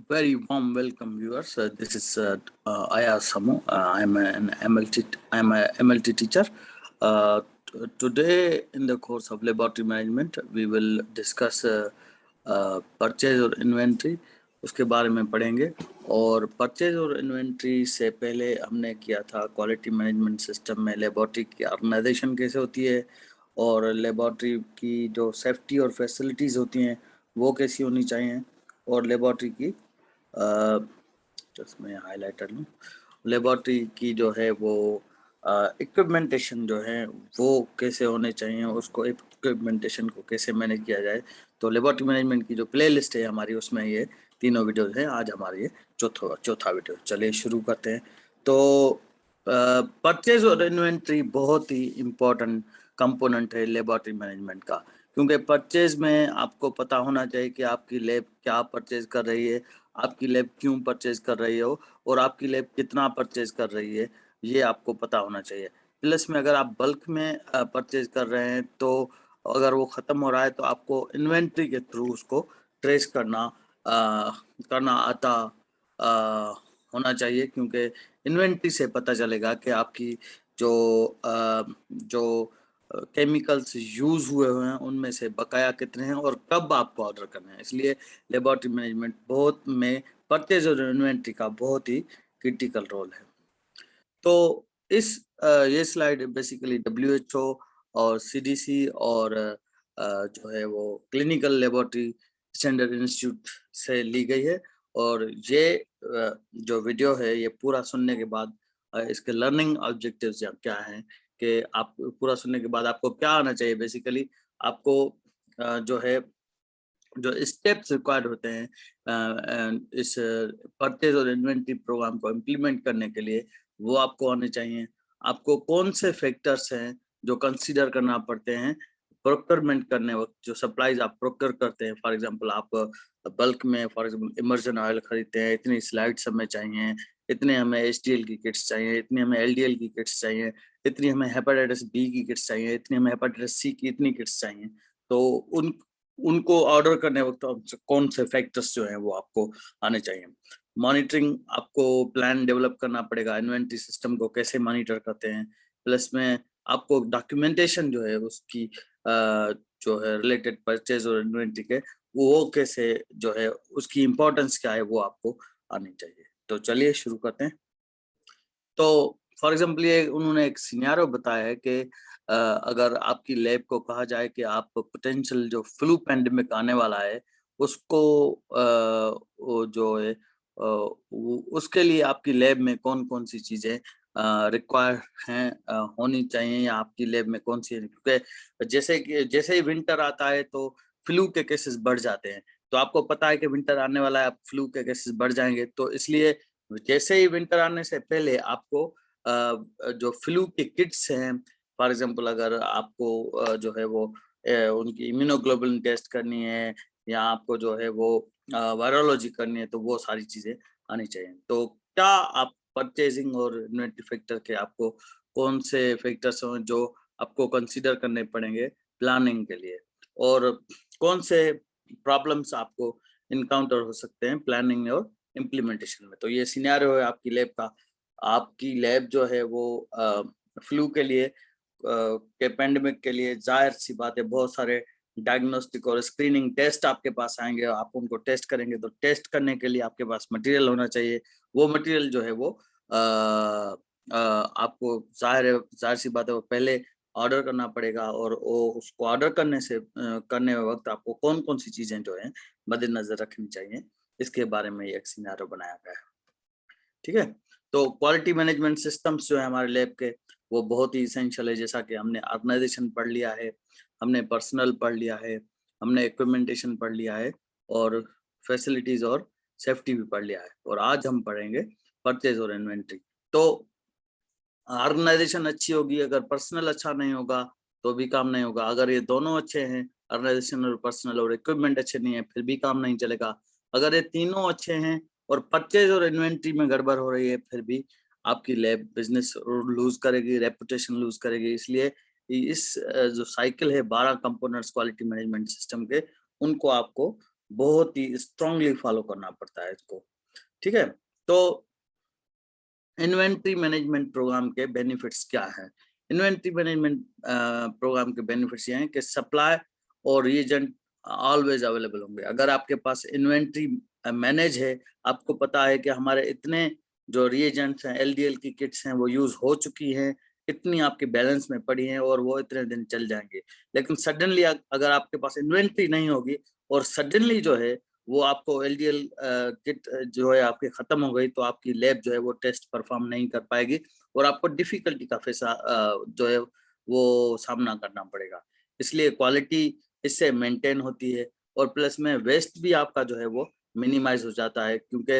Very warm welcome, viewers. This is Ayaz Samu. I'm a MLT teacher. Today, in the course of laboratory management, we will discuss purchase और inventory, उसके बारे में पढ़ेंगे। और purchase और inventory से पहले हमने किया था क्वालिटी मैनेजमेंट सिस्टम में लेबॉर्ट्री की ऑर्गेनाइजेशन कैसे होती है, और लेबॉर्ट्री की जो सेफ्टी और फैसिलिटीज़ होती हैं वो कैसी होनी चाहिए, और लेबॉर्ट्री की जस्ट मैं हाईलाइटर लूँ, लेबॉर्ट्री की जो है वो इक्विपमेंटेशन जो है वो कैसे होने चाहिए, उसको इक्विपमेंटेशन को कैसे मैनेज किया जाए। तो लेबॉर्ट्री मैनेजमेंट की जो प्लेलिस्ट है हमारी, उसमें ये तीनों वीडियोज हैं। आज हमारी ये चौथा वीडियो। चलिए शुरू करते हैं। तो परचेज और इन्वेंट्री बहुत ही इम्पोर्टेंट कंपोनेंट है लेबॉर्ट्री मैनेजमेंट का, क्योंकि परचेज में आपको पता होना चाहिए कि आपकी लैब क्या परचेज कर रही है, आपकी लैब क्यों परचेज कर रही हो, और आपकी लैब कितना परचेज कर रही है, ये आपको पता होना चाहिए। प्लस में अगर आप बल्क में परचेज कर रहे हैं तो अगर वो ख़त्म हो रहा है तो आपको इन्वेंट्री के थ्रू उसको ट्रेस करना आता होना चाहिए, क्योंकि इन्वेंट्री से पता चलेगा कि आपकी जो केमिकल्स यूज हुए हैं उनमें से बकाया कितने हैं और कब आपको ऑर्डर करना है। इसलिए लेबॉर्ट्री मैनेजमेंट बहुत में परचेज और इन्वेंट्री का बहुत ही क्रिटिकल रोल है। तो ये स्लाइड बेसिकली WHO और CDC और जो है वो क्लिनिकल लेबोरेटरी स्टैंडर्ड इंस्टीट्यूट से ली गई है। और ये जो वीडियो है ये पूरा सुनने के बाद इसके लर्निंग ऑब्जेक्टिव्स क्या हैं, कि आप पूरा सुनने के बाद आपको क्या आना चाहिए। बेसिकली आपको जो है जो स्टेप्स रिक्वायर्ड होते हैं इस परचेज और इन्वेंट्री प्रोग्राम को इम्प्लीमेंट करने के लिए, वो आपको आने चाहिए। आपको कौन से फैक्टर्स हैं जो कंसीडर करना पड़ते हैं प्रोक्योरमेंट करने वक्त, जो सप्लाईज आप प्रोक्योर करते हैं। फॉर एग्जांपल आप बल्क में फॉर एग्जांपल इमर्जन ऑयल खरीदते हैं, इतनी स्लाइड्स हमें चाहिए, इतने हमें HDL की किट्स चाहिए, इतनी हमें LDL की किट्स चाहिए, इतनी हमें हेपेटाइटिस B की किट्स चाहिए, इतनी हमें हेपेटाइटिस C की इतनी किट्स चाहिए। तो उनको ऑर्डर करने वक्त कौन से फैक्टर्स जो हैं वो आपको आने चाहिए। मॉनिटरिंग, आपको प्लान डेवलप करना पड़ेगा, इन्वेंट्री सिस्टम को कैसे मॉनिटर करते हैं। प्लस में आपको डॉक्यूमेंटेशन जो है उसकी जो है रिलेटेड परचेज और इन्वेंट्री के, वो कैसे जो है उसकी इम्पोर्टेंस क्या है वो आपको आनी चाहिए। तो चलिए शुरू करते हैं। तो फॉर एग्जाम्पल ये उन्होंने एक सिनेरियो बताया है कि अगर आपकी लैब को कहा जाए कि आप पोटेंशियल जो फ्लू पैंडेमिक आने वाला है उसको वो जो है उसके लिए आपकी लैब में कौन कौन सी चीजें रिक्वायर हैं होनी चाहिए, या आपकी लैब में कौन सी, क्योंकि जैसे ही विंटर आता है तो फ्लू के केसेस बढ़ जाते हैं। तो आपको पता है कि विंटर आने वाला है, आप फ्लू के केसेस बढ़ जाएंगे। तो इसलिए जैसे ही विंटर आने से पहले आपको जो फ्लू की किट्स हैं, फॉर एग्जांपल अगर आपको जो है वो उनकी इम्यूनोग्लोबुलिन टेस्ट करनी है, या आपको जो है वो वायरोलॉजी करनी है, तो वो सारी चीजें आनी चाहिए। तो क्या आप परचेजिंग और इन्वेंटरी फैक्टर के आपको कौन से फैक्टर्स हैं जो आपको कंसीडर करने पड़ेंगे प्लानिंग के लिए, और कौन से प्रॉब्लम्स आपको इनकाउंटर हो सकते हैं प्लानिंग और इम्प्लीमेंटेशन में। तो ये सिनेरियो है आपकी लैब का। आपकी लैब जो है वो फ्लू के लिए के पेंडेमिक के लिए जाहिर सी बात है बहुत सारे डायग्नोस्टिक और स्क्रीनिंग टेस्ट आपके पास आएंगे, आप उनको टेस्ट करेंगे। तो टेस्ट करने के लिए आपके पास मटेरियल होना चाहिए। वो मटेरियल जो है वो आपको जाहिर सी बात है वो पहले ऑर्डर करना पड़ेगा, और वो उसको ऑर्डर करने वक्त आपको कौन कौन सी चीजें जो है मद्देनजर रखनी चाहिए, इसके बारे में एक सिनेरियो बनाया गया है। ठीक है। तो क्वालिटी मैनेजमेंट सिस्टम्स जो है हमारे लैब के, वो बहुत ही इसेंशियल है। जैसा कि हमने ऑर्गेनाइजेशन पढ़ लिया है, हमने पर्सनल पढ़ लिया है, हमने इक्विपमेंटेशन पढ़ लिया है, और फैसिलिटीज और सेफ्टी भी पढ़ लिया है। और आज हम पढ़ेंगे परचेज और इन्वेंट्री। तो ऑर्गेनाइजेशन अच्छी होगी, अगर पर्सनल अच्छा नहीं होगा तो भी काम नहीं होगा। अगर ये दोनों अच्छे हैं, ऑर्गेनाइजेशन और पर्सनल, और इक्विपमेंट अच्छे नहीं है, फिर भी काम नहीं चलेगा। अगर ये तीनों अच्छे हैं और परचेज और इन्वेंट्री में गड़बड़ हो रही है, फिर भी आपकी लैब बिजनेस लूज करेगी, रेपुटेशन लूज करेगी। इसलिए इस जो साइकिल है 12 कंपोनेंट्स क्वालिटी मैनेजमेंट सिस्टम के, उनको आपको बहुत ही स्ट्रांगली फॉलो करना पड़ता है इसको, ठीक है। तो इन्वेंट्री मैनेजमेंट प्रोग्राम के बेनिफिट्स क्या है? इन्वेंट्री मैनेजमेंट प्रोग्राम के बेनिफिट्स ये हैं कि सप्लाई और रीएजेंट ऑलवेज अवेलेबल होंगे। अगर आपके पास इन्वेंट्री मैनेज है, आपको पता है कि हमारे इतने जो रीएजेंट्स हैं, एलडीएल की किट्स हैं, वो यूज हो चुकी हैं, इतनी आपके बैलेंस में पड़ी हैं और वो इतने दिन चल जाएंगे। लेकिन सडनली अगर आपके पास इन्वेंट्री नहीं होगी और सडनली जो है वो आपको एलडीएल किट जो है आपकी खत्म हो गई, तो आपकी लैब जो है वो टेस्ट परफॉर्म नहीं कर पाएगी और आपको डिफिकल्टी का जो है वो सामना करना पड़ेगा। इसलिए क्वालिटी इससे मेंटेन होती है और प्लस में वेस्ट भी आपका जो है वो मिनिमाइज हो जाता है, क्योंकि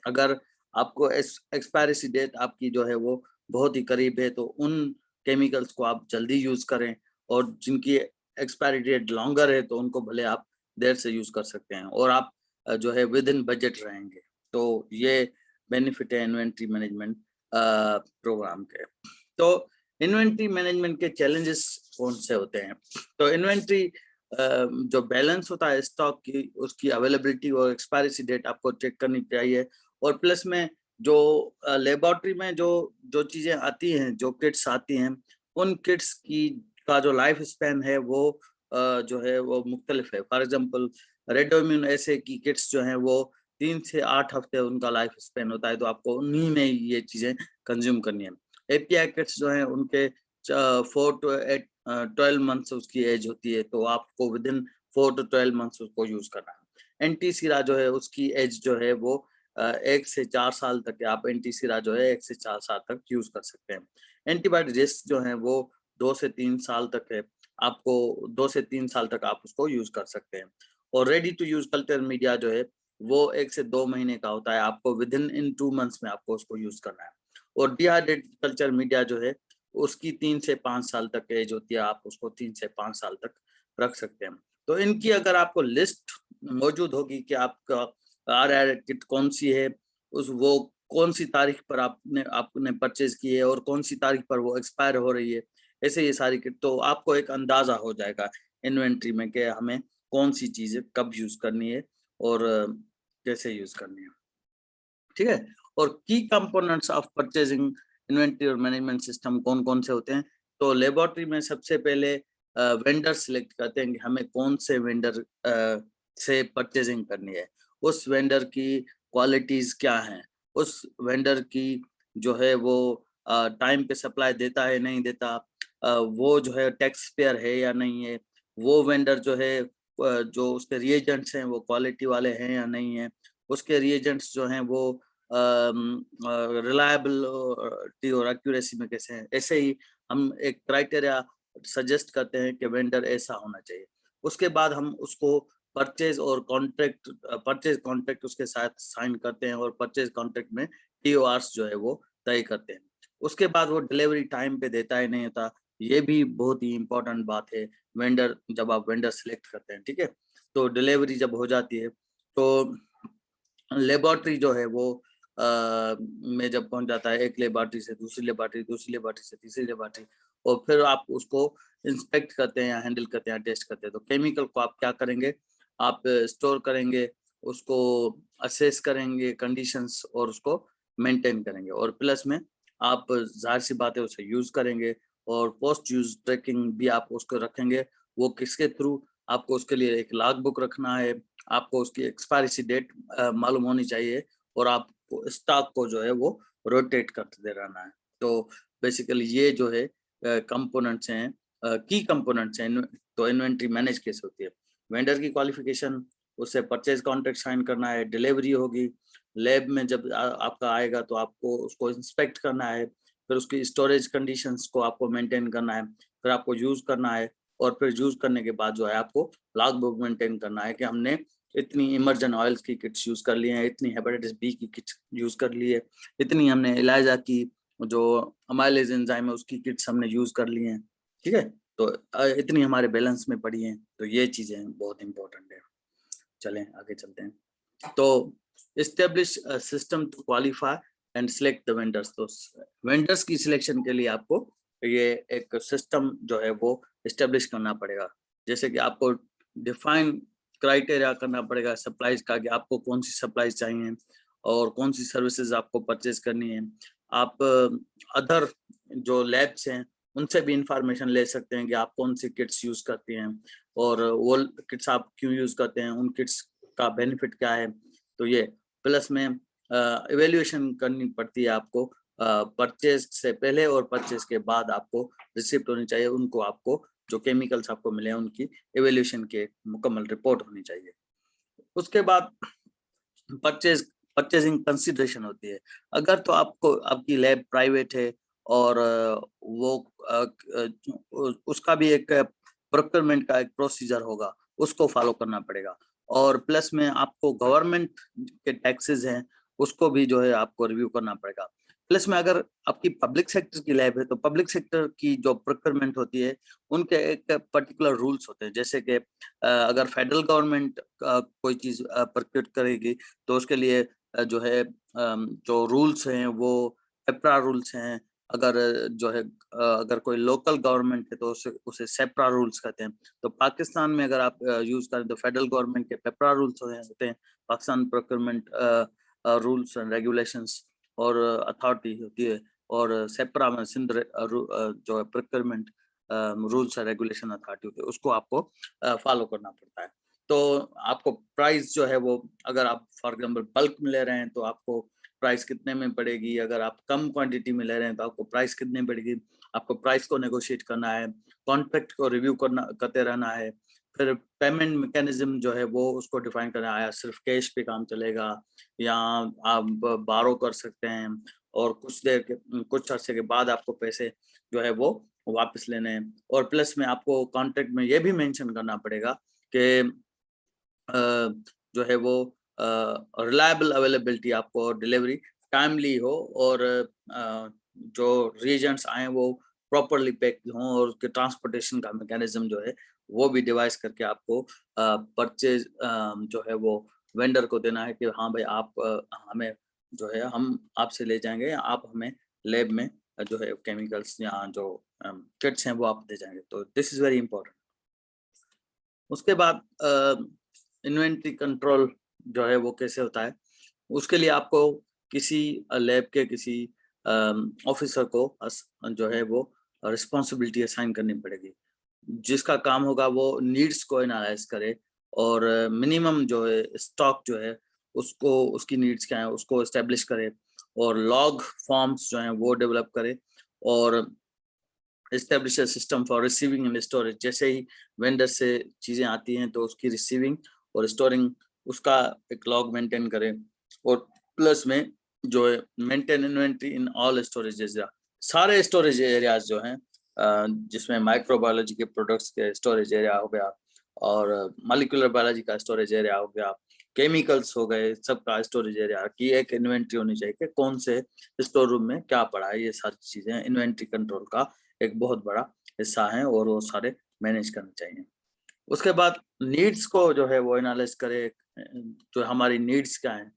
अगर आपको एक्सपायरेसी डेट आपकी जो है वो बहुत ही करीब है, तो उन केमिकल्स को आप जल्दी यूज करें, और जिनकी एक्सपायरी डेट लॉन्गर है तो उनको भले आप देर से यूज कर सकते हैं और आप जो है विद इन बजट रहेंगे। तो ये बेनिफिट है इन्वेंट्री मैनेजमेंट प्रोग्राम के। तो इन्वेंट्री मैनेजमेंट के चैलेंजेस कौन से होते हैं? तो इन्वेंट्री जो बैलेंस होता है स्टॉक की, उसकी अवेलेबिलिटी और एक्सपायरेसी डेट आपको चेक करनी चाहिए, और प्लस में जो लेबोरेटरी में जो जो चीजें आती हैं, जो किट्स आती हैं, उन किट्स की का जो लाइफ स्पैन है वो जो है वो मुख्तलिफ है। फॉर एग्जाम्पल रेडोमिन ऐसे की किट्स जो हैं वो 3 से 8 हफ्ते उनका लाइफ स्पेन होता है, तो आपको उन्हीं में ये चीजें कंज्यूम करनी है। एपीआई किट्स जो हैं उनके 4 to 8 12 मंथ्स उसकी एज होती है, तो आपको विद इन 4 to 12 मंथ्स उसको यूज करना है। एंटी सीरा जो है उसकी एज जो है वो 1 से 4 साल तक है। आप एंटी सीरा जो है 1 से 4 साल तक यूज कर सकते हैं। एंटीबायोटिक रिस्क जो है वो 2 से 3 साल तक है, आपको 2 से 3 साल तक आप उसको यूज कर सकते हैं। और ready to use culture media जो है वो 1 से 2 महीने का होता है, आपको विद इन 2 मंथ्स में आपको उसको यूज करना है। और डिहाइड्रेटेड कल्चर मीडिया जो है उसकी 3 से 5 साल तक एज होती है, आप उसको 3 से 5 साल तक रख सकते हैं। तो इनकी अगर आपको लिस्ट मौजूद होगी कि आपका आर किट कौन सी है, उस वो कौन सी तारीख पर आपने परचेज की है और कौन सी तारीख पर वो एक्सपायर हो रही है, ऐसे ये सारी किट, तो आपको एक अंदाजा हो जाएगा इन्वेंट्री में कि हमें कौन सी चीजें कब यूज करनी है और कैसे यूज करनी है, ठीक है। और की कंपोनेंट्स ऑफ परचेजिंग इन्वेंट्री और मैनेजमेंट सिस्टम कौन कौन से होते हैं? तो लेबोरेटरी में सबसे पहले वेंडर सिलेक्ट करते हैं कि हमें कौन से वेंडर से परचेजिंग करनी है, उस वेंडर की क्वालिटीज क्या हैं, उस वेंडर की जो है वो टाइम पे सप्लाई देता है नहीं देता, वो जो है टैक्स पेयर है या नहीं है, वो वेंडर जो है जो उसके रिएजेंट्स हैं वो क्वालिटी वाले हैं या नहीं है, उसके रिएजेंट्स जो हैं वो रिलायबिलिटी और एक्यूरेसी में कैसे हैं। ऐसे ही हम एक क्राइटेरिया सजेस्ट करते हैं कि वेंडर ऐसा होना चाहिए। उसके बाद हम उसको परचेज कॉन्ट्रैक्ट उसके साथ साइन करते हैं और परचेज कॉन्ट्रैक्ट में टीओआरस जो है वो तय करते हैं। उसके बाद वो डिलीवरी टाइम पे देता है नहीं होता, ये भी बहुत ही इंपॉर्टेंट बात है। वेंडर जब आप वेंडर सिलेक्ट करते हैं, ठीक है, तो डिलीवरी जब हो जाती है तो लेबोरेटरी जो है वो में जब पहुंच जाता है, एक लेबोरेटरी से दूसरी लेबोरेटरी, दूसरी लेबोरेटरी से तीसरी लेबोरेटरी, और फिर आप उसको इंस्पेक्ट करते हैं या हैंडल करते हैं, टेस्ट करते हैं। तो केमिकल को आप क्या करेंगे, आप स्टोर करेंगे, उसको असेस करेंगे कंडीशंस और उसको मेंटेन करेंगे, और प्लस में आप जाहिर सी बात है उसे यूज करेंगे, और पोस्ट यूज ट्रैकिंग भी आप उसको रखेंगे। वो किसके थ्रू? आपको उसके लिए एक लॉग बुक रखना है, आपको उसकी एक्सपायरेसी डेट मालूम होनी चाहिए, और आपको स्टॉक को जो है वो रोटेट करते रहना है। तो बेसिकली ये जो है कंपोनेंट्स हैं, की कंपोनेंट्स हैं। तो इन्वेंट्री मैनेज कैसे होती है? वेंडर की क्वालिफिकेशन, उससे परचेज कॉन्ट्रैक्ट साइन करना है, डिलीवरी होगी, लैब में जब आपका आएगा तो आपको उसको इंस्पेक्ट करना है, फिर उसकी स्टोरेज कंडीशंस को आपको मेंटेन करना है, फिर आपको यूज करना है, और फिर यूज करने के बाद जो है आपको लॉग बुक मेंटेन करना है कि हमने इतनी इमर्जन ऑयल्स की किट्स यूज कर ली हैं, इतनी हेपेटाइटिस बी की किट्स यूज कर ली है, इतनी हमने एलाइजा की जो अमाइलेज एंजाइम है उसकी किट्स हमने यूज कर ली हैं, ठीक है। तो इतनी हमारे बैलेंस में पड़ी हैं। तो ये चीजें बहुत इंपॉर्टेंट है। चलें आगे चलते हैं। तो establish system to qualify and select the vendors. तो वेंडर्स की सिलेक्शन के लिए आपको ये एक सिस्टम जो है वो एस्टेब्लिश करना पड़ेगा। जैसे कि आपको डिफाइन क्राइटेरिया करना पड़ेगा सप्लाईज का कि आपको कौन सी सप्लाईज चाहिए और कौन सी सर्विसेज आपको परचेज करनी है। आप अदर जो लैब्स हैं उनसे भी इंफॉर्मेशन ले सकते हैं कि आप कौन सी किट्स यूज करती हैं और वो किट्स आप क्यों यूज करते हैं, उन किट्स का बेनिफिट क्या है। तो ये प्लस में इवेल्युएशन करनी पड़ती है आपको परचेज से पहले और परचेज के बाद आपको रिसिप्ट होनी चाहिए, उनको आपको जो केमिकल्स आपको मिले हैं उनकी इवेल्युएशन की मुकम्मल रिपोर्ट होनी चाहिए। उसके बाद परचेजिंग कंसिडरेशन होती है। अगर तो आपको आपकी लैब प्राइवेट है और वो उसका भी एक प्रोक्योरमेंट का एक प्रोसीजर होगा, उसको फॉलो करना पड़ेगा। और प्लस में आपको गवर्नमेंट के टैक्सेस हैं उसको भी जो है आपको रिव्यू करना पड़ेगा। प्लस में अगर आपकी पब्लिक सेक्टर की लैब है तो पब्लिक सेक्टर की जो प्रोक्योरमेंट होती है उनके एक पर्टिकुलर रूल्स होते हैं। जैसे कि अगर फेडरल गवर्नमेंट कोई चीज प्रोक्योर करेगी तो उसके लिए जो है जो रूल्स हैं वो पेपरा रूल्स हैं। अगर जो है अगर कोई लोकल गवर्नमेंट है तो उसे सेपरा रूल्स कहते हैं। तो पाकिस्तान में अगर आप यूज करें तो फेडरल गवर्नमेंट के पेपरा रूल्स होते हैं, Pakistan procurement rules and regulations और अथॉरिटी होती है, और सेपरा में सिंध जो है procurement rules and regulation authority होती है, उसको आपको फॉलो करना पड़ता है। तो आपको प्राइस जो है वो अगर आप फॉर एग्जांपल बल्क में ले रहे हैं तो आपको प्राइस कितने में पड़ेगी, अगर आप कम क्वांटिटी में ले रहे हैं तो आपको प्राइस कितने पड़ेगी। आपको प्राइस को नेगोशिएट करना है, कॉन्ट्रैक्ट को रिव्यू करते रहना है। फिर पेमेंट मैकेनिज्म जो है वो उसको डिफाइन करना है, सिर्फ कैश पे काम चलेगा या आप बारो कर सकते हैं और कुछ अरसे के बाद आपको पैसे जो है वो वापस लेने हैं। और प्लस में आपको कॉन्ट्रैक्ट में ये भी मेंशन करना पड़ेगा कि जो है वो रिलायबल अवेलेबिलिटी आपको डिलीवरी टाइमली हो और जो रिएजेंट्स आए वो प्रॉपरली पैक हों और उसके ट्रांसपोर्टेशन का मैकेनिज्म जो है वो भी डिवाइस करके आपको परचेज जो है वो वेंडर को देना है कि हाँ भाई आप हमें जो है हम आपसे ले जाएंगे या आप हमें लैब में जो है केमिकल्स या जो किट्स हैं वो आप दे जाएंगे। तो दिस इज वेरी इंपॉर्टेंट। उसके बाद इन्वेंट्री कंट्रोल जो है वो कैसे होता है, उसके लिए आपको किसी लैब के किसी ऑफिसर को जो है वो रिस्पॉन्सिबिलिटी असाइन करनी पड़ेगी, जिसका काम होगा वो नीड्स को एनालाइज करे और मिनिमम जो है स्टॉक जो है उसको उसकी नीड्स क्या है उसको एस्टेब्लिश करे और लॉग फॉर्म्स जो हैं वो डेवलप करे और establish system for receiving end storage. जैसे ही वेंडर से चीजें आती हैं तो उसकी रिसीविंग और स्टोरिंग उसका एक लॉग मेंटेन करें और प्लस में जो है maintain inventory in all storage area, सारे स्टोरेज एरियाज जो हैं जिसमें माइक्रोबायोलॉजी के प्रोडक्ट्स के स्टोरेज एरिया हो गया और मॉलिक्यूलर बायोलॉजी का स्टोरेज एरिया हो गया, केमिकल्स हो गए, सबका स्टोरेज एरिया की एक इन्वेंट्री होनी चाहिए कि कौन से स्टोर रूम में क्या पड़ा है। ये सारी चीजें इन्वेंट्री कंट्रोल का एक बहुत बड़ा हिस्सा है और वो सारे मैनेज करने चाहिए। उसके बाद नीड्स को जो है वो एनालाइज करे, जो हमारी नीड्स क्या हैं।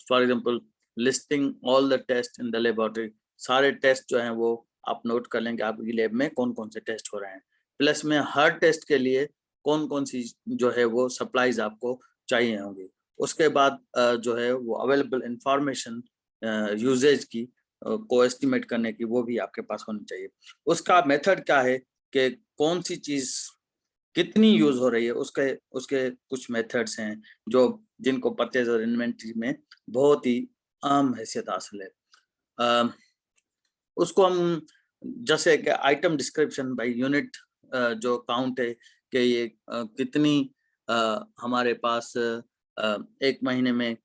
For example listing all the test in the laboratory, सारे टेस्ट जो हैं वो आप नोट कर लेंगे आपकी लैब में कौन कौन से टेस्ट हो रहे हैं। प्लस में हर टेस्ट के लिए कौन कौन सी जो है वो सप्लाईज आपको चाहिए होंगी। उसके बाद जो है वो अवेलेबल इंफॉर्मेशन यूजेज की को एस्टिमेट करने की वो भी आपके पास होनी चाहिए। उसका मेथड क्या है कि कौन सी चीज कितनी यूज हो रही है, उसके उसके कुछ मेथड्स हैं जो जिनको परचेज और इन्वेंट्री में बहुत ही अहम हैसियत हासिल है। उसको हम जैसे कि आइटम डिस्क्रिप्शन बाय यूनिट जो काउंट है कि ये कितनी हमारे पास एक महीने में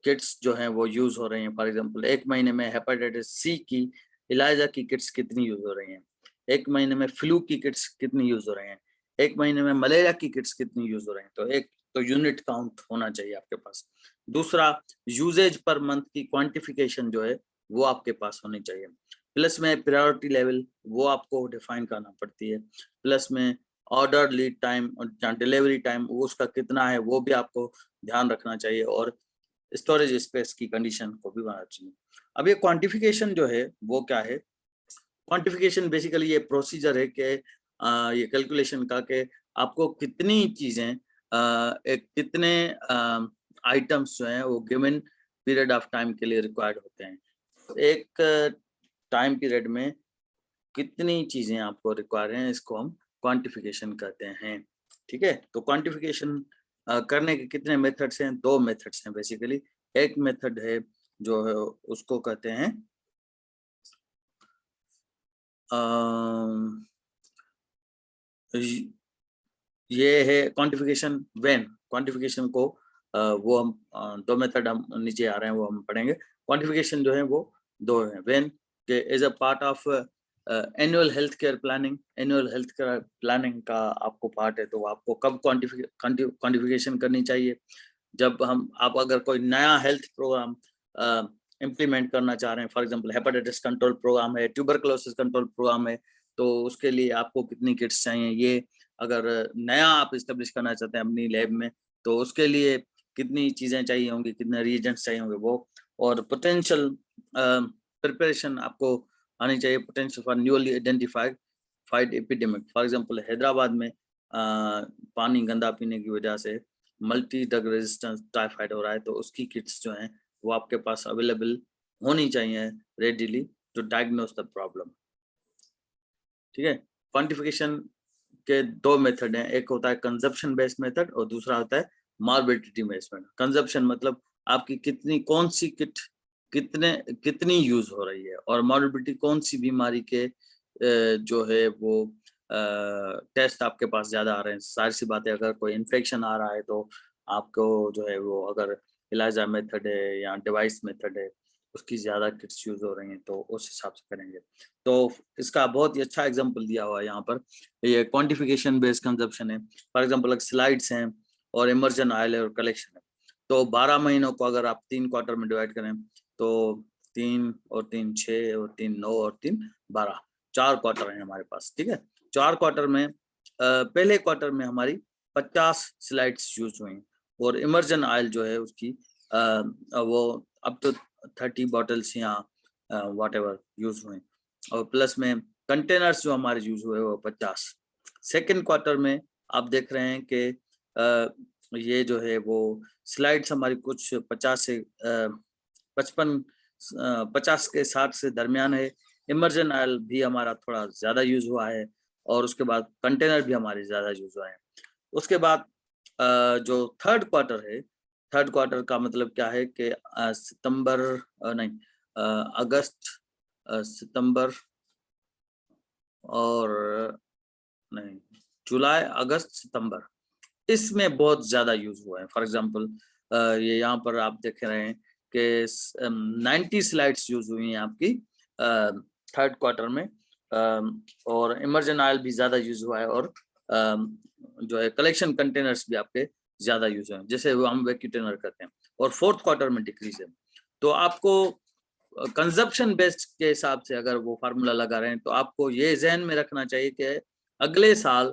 किट्स जो हैं वो यूज हो रही हैं। फॉर एग्जांपल एक महीने में हेपेटाइटिस सी की इलाजा की किट्स कितनी यूज हो रही हैं, एक महीने में फ्लू की किट्स कितनी यूज हो रही हैं, एक महीने में मलेरिया की किट्स कितनी यूज हो रही हैं। तो एक तो यूनिट काउंट होना चाहिए आपके पास। दूसरा यूजेज पर मंथ की क्वांटिफिकेशन जो है वो आपके पास होनी चाहिए। प्लस में प्रायोरिटी लेवल वो आपको डिफाइन करना पड़ती है। प्लस में ऑर्डर लीड टाइम और डिलीवरी टाइम वो उसका कितना है वो भी आपको ध्यान रखना चाहिए और स्टोरेज स्पेस की कंडीशन को भी बनाना चाहिए। अब ये क्वांटिफिकेशन जो है वो क्या है, क्वांटिफिकेशन बेसिकली ये प्रोसीजर है कि ये कैलकुलेशन का कि आपको कितनी चीजें एक कितने आइटम्स जो हैं वो गिवन पीरियड ऑफ टाइम के लिए रिक्वायर्ड होते हैं। एक टाइम पीरियड में कितनी चीजें आपको रिक्वायर हैं, इसको हम क्वांटिफिकेशन कहते हैं। ठीक है, तो क्वांटिफिकेशन करने के कितने मेथड्स हैं? 2 मेथड्स हैं बेसिकली। एक मेथड है जो है उसको कहते हैं ये है क्वांटिफिकेशन व्हेन। क्वांटिफिकेशन को वो हम 2 मेथड हम नीचे आ रहे हैं वो हम पढ़ेंगे। क्वांटिफिकेशन जो है वो 2 हैं। व्हेन के as a part of annual health care planning. Annual health care planning का आपको पार्ट है, तो आपको कब क्वांटिफिकेशन करनी चाहिए? जब आप अगर कोई नया हेल्थ प्रोग्राम इम्प्लीमेंट करना चाह रहे हैं, for example hepatitis control program है, ट्यूबरकुलोसिस कंट्रोल प्रोग्राम है, तो उसके लिए आपको कितनी किट्स चाहिए? ये अगर नया आप इस्टेब्लिश करना चाहते हैं अपनी लैब में, तो उसके लिए कितनी चीजें चाहिए होंगी, कितने रिएजेंट्स चाहिए होंगे वो। और पोटेंशियल प्रिपरेशन आपको आनी चाहिए, potential for newly identified fight epidemic. For example Hyderabad में पानी गंदा पीने की वजह से मल्टी ड्रग रेजिस्टेंस टाइफाइड हो रहा है, तो उसकी किट्स जो हैं वो आपके पास अवेलेबल होनी चाहिए readily to diagnose the problem. ठीक है, क्वांटिफिकेशन के 2 मेथड हैं। एक होता है कंजप्शन बेस्ड मेथड और दूसरा होता है मॉर्बिडिटी बेस्ड मेथड। कंजप्शन मतलब आपकी कितनी कौन सी किट कितनी यूज हो रही है, और मॉर्बिडिटी कौन सी बीमारी के जो है वो टेस्ट आपके पास ज्यादा आ रहे हैं। सारी सी बातें, अगर कोई इन्फेक्शन आ रहा है तो आपको जो है वो अगर इलाजा मेथड है या डिवाइस मेथड है उसकी ज्यादा किट्स यूज हो रही हैं, तो उस हिसाब से करेंगे। तो इसका बहुत ही अच्छा एग्जांपल दिया हुआ है यहाँ पर। ये क्वांटिफिकेशन बेस्ड कंजप्शन है। फॉर एग्जांपल स्लाइड्स हैं और इमर्जन ऑयल और कलेक्शन है। तो 12 महीनों को अगर आप 3 क्वार्टर में डिवाइड करें तो 3 और 3 6 और 3 9 और 3 12, 4 क्वार्टर हैं हमारे पास। ठीक है, 4 क्वार्टर में पहले क्वार्टर में हमारी 50 स्लाइड्स यूज हुई और इमर्जन ऑयल जो है उसकी वो अब तो 30 बॉटल्स या वॉट एवर यूज हुए, और प्लस में कंटेनर्स जो हमारे यूज हुए वो 50। सेकेंड क्वार्टर में आप देख रहे हैं कि ये जो है वो स्लाइड्स हमारी कुछ 50 से 55 50 के 60 से दरमियान है। इमर्जन ऑयल भी हमारा थोड़ा ज्यादा यूज हुआ है, और उसके बाद कंटेनर भी हमारे ज्यादा यूज हुए हैं। उसके बाद जो थर्ड क्वार्टर है, थर्ड क्वार्टर का मतलब क्या है कि सितंबर नहीं अगस्त, सितंबर और नहीं जुलाई अगस्त सितंबर, इसमें बहुत ज्यादा यूज हुआ है। फॉर एग्जांपल ये यहाँ पर आप देख रहे हैं कि 90 स्लाइड्स यूज हुई हैं आपकी थर्ड क्वार्टर में, और इमर्जन ऑयल भी ज्यादा यूज हुआ है, और जो है कलेक्शन कंटेनर्स भी आपके ज्यादा यूज हुए हैं, जैसे वो हम वैक्यूटेनर कहते हैं। और फोर्थ क्वार्टर में डिक्रीज है। तो आपको कंजप्शन बेस्ड के हिसाब से अगर वो फार्मूला लगा रहे हैं तो आपको ये जहन में रखना चाहिए कि अगले साल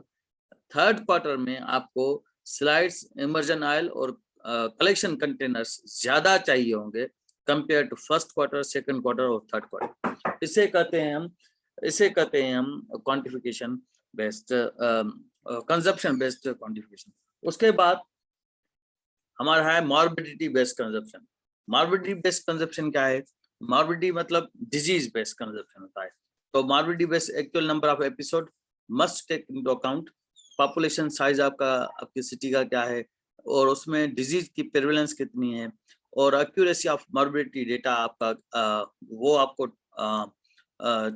थर्ड क्वार्टर में आपको स्लाइड्स, इमर्जन ऑयल और कलेक्शन कंटेनर्स ज्यादा चाहिए होंगे compare to first quarter, second quarter और थर्ड क्वार्टर। इसे कहते हैं हम quantification based, consumption based quantification. उसके बाद हमारा है morbidity based consumption. Morbidity based consumption क्या है? मॉर्बिडिटी मतलब डिजीज बेस्ड कंजप्शन होता है। तो morbidity based actual number of episode must take into account population size आपका, आपकी सिटी का क्या है, और उसमें डिजीज की प्रेवलेंस कितनी है, और एक्यूरेसी ऑफ मॉर्बिडिटी डेटा आपका वो आपको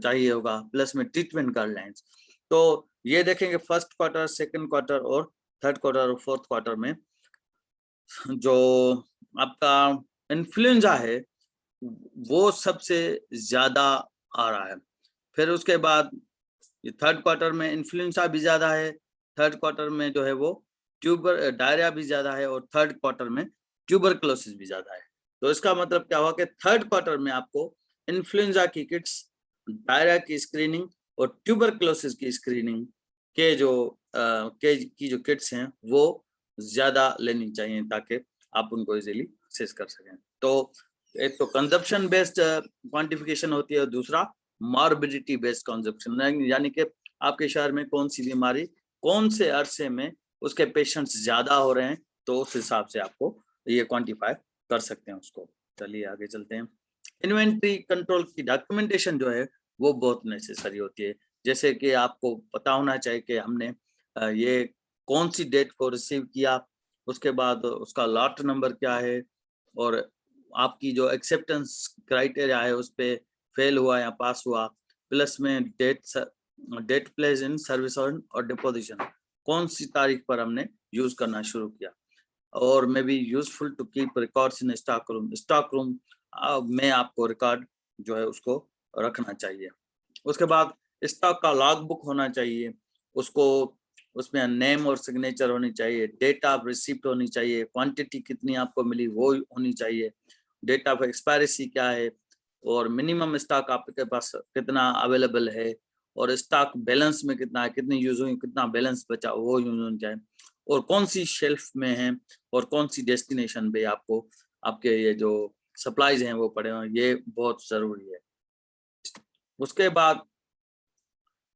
चाहिए होगा, प्लस में ट्रीटमेंट गाइडलाइंस। तो ये देखेंगे फर्स्ट क्वार्टर, सेकंड क्वार्टर और थर्ड क्वार्टर और फोर्थ क्वार्टर में जो आपका इन्फ्लुएंजा है वो सबसे ज्यादा आ रहा है। फिर उसके बाद थर्ड क्वार्टर में इन्फ्लुएंजा भी ज्यादा है, थर्ड क्वार्टर में जो है वो डायरिया भी ज्यादा है, और थर्ड क्वार्टर में ट्यूबरकुलोसिस भी ज्यादा है। तो इसका मतलब क्या हुआ कि थर्ड क्वार्टर में आपको इन्फ्लुएंजा की किट्स, डायरिया की स्क्रीनिंग और ट्यूबरकुलोसिस की स्क्रीनिंग के की जो किट्स हैं वो ज्यादा लेनी चाहिए ताकि आप उनको इजीली एक्सेस कर सकें। तो एक तो कंजप्शन बेस्ड क्वांटिफिकेशन होती है, दूसरा मॉर्बिडिटी बेस्ड कंजप्शन, यानी कि आपके शहर में कौन सी बीमारी कौन से अरसे में उसके पेशेंट्स ज्यादा हो रहे हैं तो उस हिसाब से आपको ये क्वांटिफाई कर सकते हैं उसको। चलिए आगे चलते हैं। इन्वेंट्री कंट्रोल की डॉक्यूमेंटेशन जो है वो बहुत नेसेसरी होती है। जैसे कि आपको पता होना चाहिए कि हमने ये कौन सी डेट को रिसीव किया, उसके बाद उसका लॉट नंबर क्या है, और आपकी जो एक्सेप्टेंस क्राइटेरिया है उस पे फेल हुआ या पास हुआ, प्लस में डेट प्लेस इन सर्विस और डिपोजिशन कौन सी तारीख पर हमने यूज करना शुरू किया, और may be useful to keep records in stock room. Stock room में आपको रिकॉर्ड जो है उसको रखना चाहिए। उसके बाद स्टॉक का लॉग बुक होना चाहिए, उसको उसमें नेम और सिग्नेचर होनी चाहिए, डेट ऑफ रिसिप्ट होनी चाहिए, क्वांटिटी कितनी आपको मिली वो होनी चाहिए, डेट ऑफ एक्सपायरेसी क्या है, और मिनिमम स्टॉक आपके पास कितना अवेलेबल है, और स्टॉक बैलेंस में कितना है, कितनी यूज हुई, कितना बैलेंस बचा वो यूज होना चाहिए, और कौन सी शेल्फ में है और कौन सी डेस्टिनेशन पे आपको आपके ये जो सप्लाईज हैं वो पड़े हुए, ये बहुत जरूरी है। उसके बाद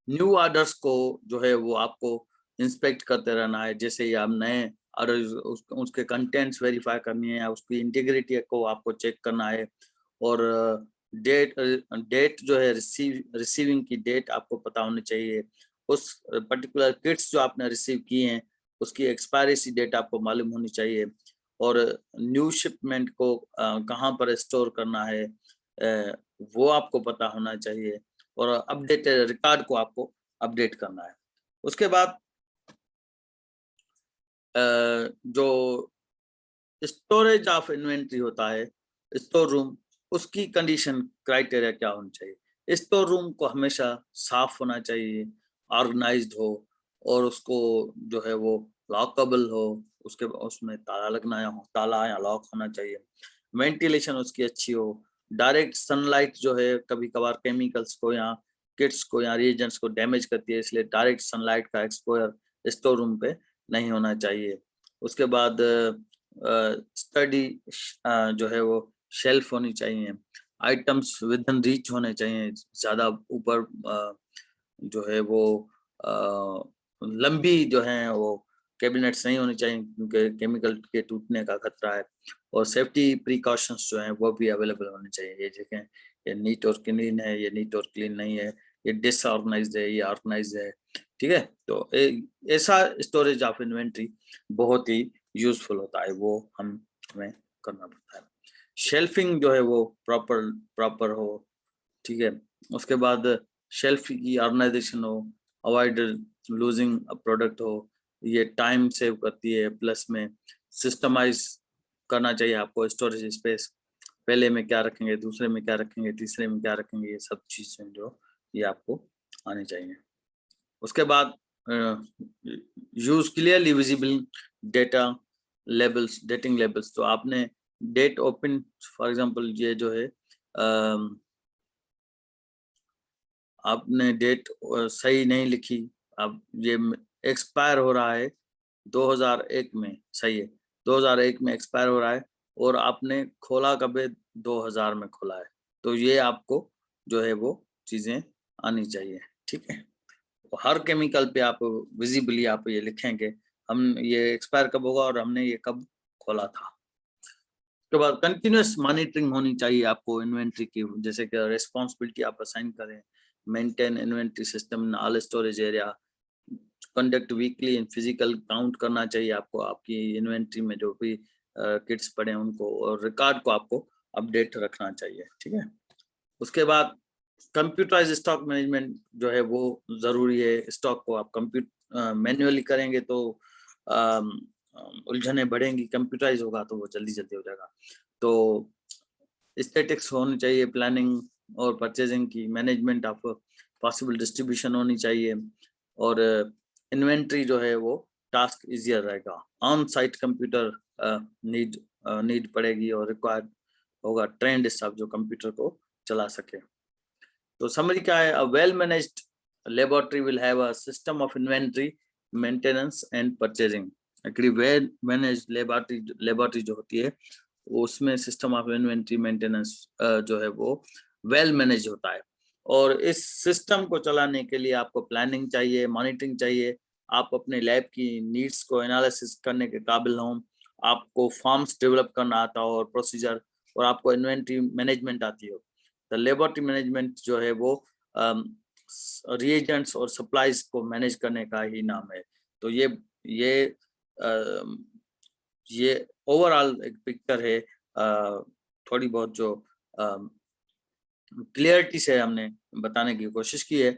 न्यू ऑर्डर्स को जो है वो आपको इंस्पेक्ट करते रहना है। जैसे ही आप नए ऑर्डर उसके कंटेंट्स वेरीफाई करनी है, उसकी इंटीग्रिटी को आपको चेक करना है, और डेट जो है रिसीविंग की डेट आपको पता होनी चाहिए। उस पर्टिकुलर किट्स जो आपने रिसीव किए हैं उसकी एक्सपायरेसी डेट आपको मालूम होनी चाहिए, और न्यू शिपमेंट को कहाँ पर स्टोर करना है वो आपको पता होना चाहिए, और अपडेटेड रिकॉर्ड को आपको अपडेट करना है। उसके बाद जो स्टोरेज ऑफ इन्वेंट्री होता है, स्टोर रूम, उसकी कंडीशन क्राइटेरिया क्या होनी चाहिए। स्टोर रूम को हमेशा साफ होना चाहिए, ऑर्गेनाइज्ड हो, और उसको जो है वो लॉकेबल हो, उसके उसमें ताला लगना या ताला या लॉक होना चाहिए, वेंटिलेशन उसकी अच्छी हो, डायरेक्ट सनलाइट जो है कभी कभार केमिकल्स को या किट्स को या रिएजेंट्स को डैमेज करती है, इसलिए डायरेक्ट सनलाइट का एक्सपोजर स्टोर रूम पे नहीं होना चाहिए। उसके बाद स्टडी जो है वो शेल्फ होनी चाहिए, आइटम्स विद इन रीच होने चाहिए, ज्यादा ऊपर जो है वो लंबी जो है वो कैबिनेट्स नहीं होनी चाहिए क्योंकि केमिकल के टूटने का खतरा है, और सेफ्टी प्रिकॉशंस जो हैं वो भी अवेलेबल होने चाहिए। ये देखें, ये नीट और क्लीन है, ये नीट और क्लीन नहीं है, ये डिसऑर्गेनाइज्ड है, ये ऑर्गेनाइज्ड है, ठीक है। तो ऐसा स्टोरेज ऑफ इन्वेंट्री बहुत ही यूजफुल होता है, वो हमें करना पड़ता है। शेल्फिंग जो है वो प्रॉपर हो, ठीक है। उसके बाद शेल्फ की ऑर्गेनाइजेशन हो, अवॉइड लूजिंग अ प्रोडक्ट हो, ये टाइम सेव करती है, प्लस में सिस्टमाइज करना चाहिए आपको स्टोरेज स्पेस, पहले में क्या रखेंगे, दूसरे में क्या रखेंगे, तीसरे में क्या रखेंगे, ये सब चीजें जो ये आपको आनी चाहिए। उसके बाद use clearly visible data labels, dating labels, तो आपने डेट ओपन फॉर एग्जांपल ये जो है आपने डेट सही नहीं लिखी, अब ये एक्सपायर हो रहा है 2001 में, सही है 2001 में एक्सपायर हो रहा है, और आपने खोला कब है 2000 में खोला है, तो ये आपको जो है वो चीजें आनी चाहिए, ठीक है। तो हर केमिकल पे आप विजिबली आप ये लिखेंगे हम ये एक्सपायर कब होगा और हमने ये कब खोला था। उसके बाद कंटिन्यूअस मॉनिटरिंग होनी चाहिए आपको इन्वेंट्री की, जैसे कि रिस्पॉन्सिबिलिटी आप असाइन करें, maintain inventory system in all storage area, conduct weekly in physical count करना चाहिए आपको आपकी इन्वेंट्री में जो भी किट्स पड़े हैं उनको, और रिकॉर्ड को आपको अपडेट रखना चाहिए, ठीक है। उसके बाद कंप्यूटराइज स्टॉक मैनेजमेंट जो है वो जरूरी है। स्टॉक को आप मैन्युअली करेंगे तो उलझने बढ़ेंगी, कंप्यूटराइज होगा तो वो जल्दी जल्दी हो जाएगा। तो स्टैटिक्स होनी चाहिए, प्लानिंग और परचेजिंग की, मैनेजमेंट ऑफ पॉसिबल डिस्ट्रीब्यूशन होनी चाहिए, और इन्वेंट्री जो है वो टास्क इजियर रहेगा। ऑन साइट कंप्यूटर नीड पड़ेगी और रिक्वायर्ड होगा ट्रेंड स्टाफ जो कंप्यूटर को चला सके। तो समरी क्या है, a well managed laboratory will have a system of inventory maintenance and purchasing. Actually well managed laboratory जो होती है उसमें सिस्टम ऑफ इन्वेंट्री मेंटेनेंस जो है वो वेल मैनेज होता है, और इस सिस्टम को चलाने के लिए आपको प्लानिंग चाहिए, मॉनिटरिंग चाहिए, आप अपने लैब की नीड्स को एनालिसिस करने के काबिल हों, आपको फॉर्म्स डेवलप करना आता हो और प्रोसीजर, और आपको इन्वेंट्री मैनेजमेंट आती हो। द लेबोरेटरी मैनेजमेंट जो है वो रिएजेंट्स और सप्लाईज को मैनेज करने का ही नाम है। तो ये ओवरऑल एक पिक्चर है, थोड़ी बहुत जो क्लियरिटी से हमने बताने की कोशिश की है।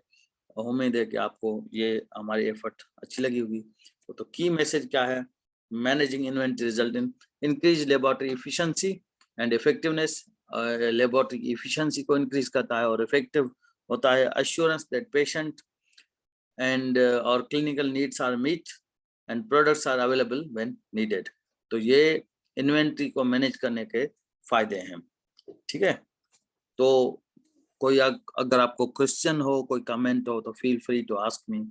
उम्मीद है कि आपको ये हमारी एफर्ट अच्छी लगी होगी। तो की मैसेज क्या है? Managing inventory result in increase laboratory efficiency and effectiveness. Laboratory की इफिशिएंसी को इंक्रीज करता है और इफेक्टिव होता है। अश्योरेंस दैट पेशेंट एंड और clinical needs are meet and products are available when needed. तो ये इन्वेंट्री को मैनेज करने के फायदे हैं। ठीक है, तो कोई अगर आपको क्वेश्चन हो, कोई कमेंट हो, तो feel free to ask me.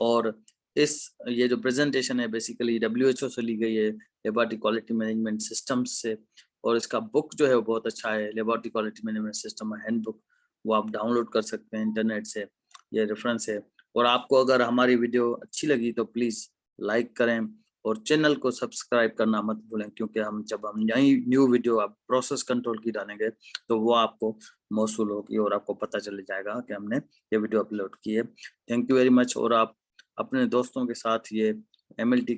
और ये जो प्रेजेंटेशन है बेसिकली WHO से ली गई है, लेबोरेटरी क्वालिटी मैनेजमेंट सिस्टम्स से, और इसका बुक जो है वो बहुत अच्छा है, laboratory quality management system handbook. वो आप डाउनलोड कर सकते हैं इंटरनेट से, ये रेफरेंस है। और आपको अगर हमारी वीडियो अच्छी लगी तो प्लीज़ लाइक करें और चैनल को सब्सक्राइब करना मत भूलें, क्योंकि जब हम नई न्यू वीडियो आप प्रोसेस कंट्रोल की डालेंगे तो वो आपको मौसूल होगी और आपको पता चल जाएगा कि हमने ये वीडियो अपलोड की है। Thank you very much. और आप अपने दोस्तों के साथ ये MLT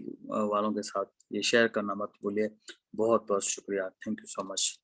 वालों के साथ ये शेयर करना मत भूलिए। बहुत बहुत शुक्रिया। Thank you so much.